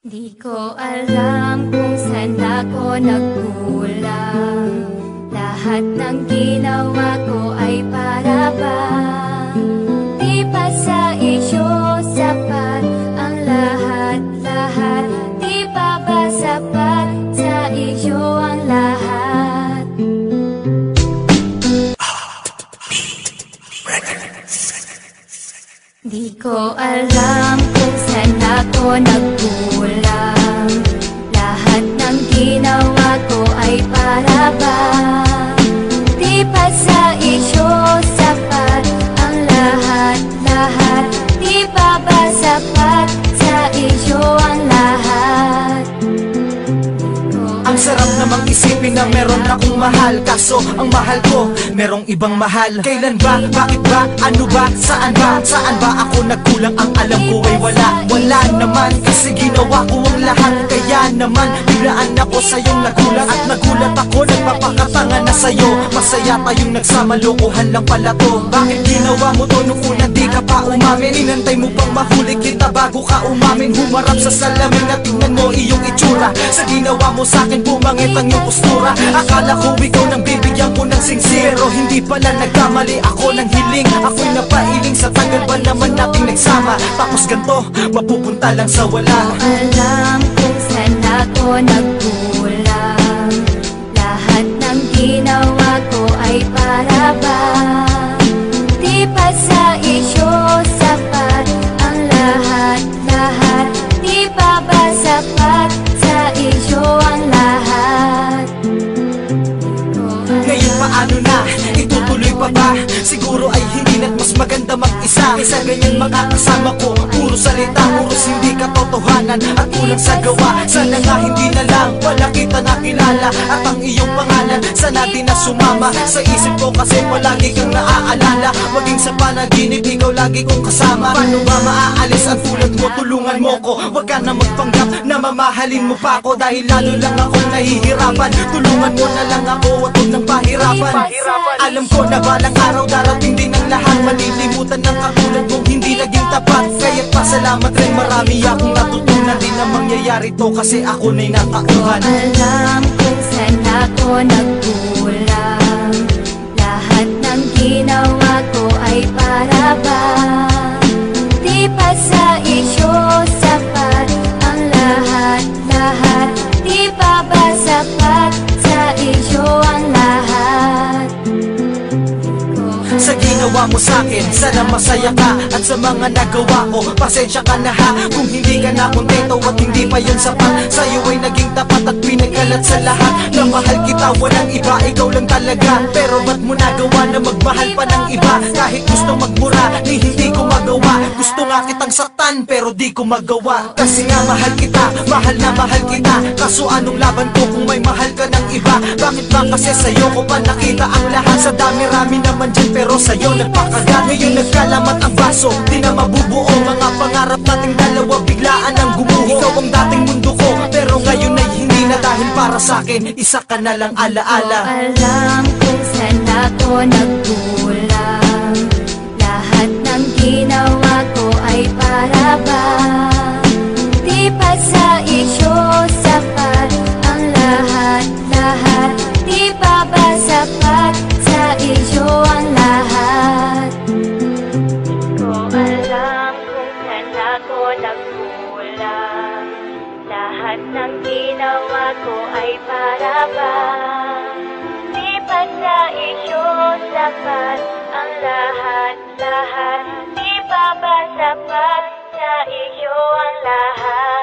Di ko alam kung saan ako nagkulang. Lahat ng ginawa ko ay para bang di pa sa iyo sapat ang lahat-lahat. Di pa ba sapat sa iyo ang lahat? Di ko alam kung saan ako nagkulang. Lahat ng ginawa ko ay para bang di pa sa iyo sapat ang lahat-lahat. Di pa ba sapat sa iyo ang lahat? Ang sarap namang isipin na meron akong mahal, kaso ang mahal ko merong ibang mahal. Kailan ba? Bakit ba? Ano ba? Saan ba? Saan ba ako nagkulang? Ang alam ko ay wala naman, kasi ginawa ko ang lahat. Kaya naman biglaan ako sa iyong nagulat. At nagulat ako, nagpapakatanga na sa'yo. Masaya tayong nagsama, lokohan lang pala to. Bakit ginawa mo to nung una di ka pa umamin? Inantay mo pang mahuli kita bago ka umamin. Humarap sa salamin at tingnan mo iyong itsura. Sa ginawa mo sa'kin bumangit ang iyong postura. Akala ko ikaw nang bibigyan ko ng singsing, pero hindi pala, nagkamali ako ng hiling. Ako'y napailing sa tagal ba naman nating nagsama. Tapos ganto, mapupunta lang sa wala. Alam kung saan ako nagkulang. Lahat ng ginawa ko ay para bang di pa sa iyo sapat ang lahat-lahat. Di pa ba sapat sa iyo ang lahat? Ngayon paano na? Itutuloy pa ba? Siguro ay hindi na't mas maganda mag-isa. Kaysa ganyan makakasama ko, puro salita, puros hindi katotohanan at kulang sa gawa. Sana nga hindi na lang wala kita nakilala. At ang iyong pangalan sana di na sumama sa isip ko, kasi palagi kang naaalala. Maging sa panaginip, ikaw lagi kong kasama. Paano ba maaalis ang tulad mo? Tulungan mo ko, wag ka na magpanggap na mamahalin mo pa ako. Dahil lalo lang ako nahihirapan. Tulungan mo na lang ako at huwag nang pahirapan. Alam ko na balang araw darating din ang lahat. Malilimutan ng katulad mong hindi naging tapat. Kaya't pasalamat rin, marami akong natutunan. Di na mangyayari to kasi ako na'y nakauhan. Alam kung saan ako nagkulang. Lahat ng ginawa ko ay para bang di pa sa iyo sapat ang lahat-lahat. Di pa ba sapat sa iyo ang lahat? Sa ginawa mo sa'kin, sana masaya ka. At sa mga nagawa ko, pasensya ka na ha. Kung hindi ka na kontento at hindi pa yun sapat, sa'yo ay naging tapat at pinagalat sa lahat. Na mahal kita, walang iba, ikaw lang talaga. Pero ba't mo nagawa na magmahal pa ng iba? Kahit gusto magmura, ni hindi ko magawa. Gusto nga kitang saktan, pero di ko magawa. Kasi nga mahal kita, mahal na mahal kita. Kaso anong laban ko kung may mahal ka ng iba? Bakit ba kasi sa'yo ko pa nakita ang lahat? Sa dami-rami naman dyan, pero sa'yo nagpakagat. Ngayon nagkalamat ang baso, di na mabubuo. Mga pangarap nating dalawa biglaan ang gumuho. Ikaw ang dating mundo ko, pero ngayon ay hindi na. Dahil para sa'kin, isa ka na lang alaala. Alam kung saan ako nagkulang. Lahat ng ginawa ko ay para bang di pa sa iyo sapat ang lahat-lahat. Di pa ba sapat sa iyo ang lahat? Ko alam kung saan ako nagkulang. Lahat ng ginawa ko ay para bang di pa sa iyo sapat ang lahat-lahat. Di pa ba sapat sa iyo ang lahat?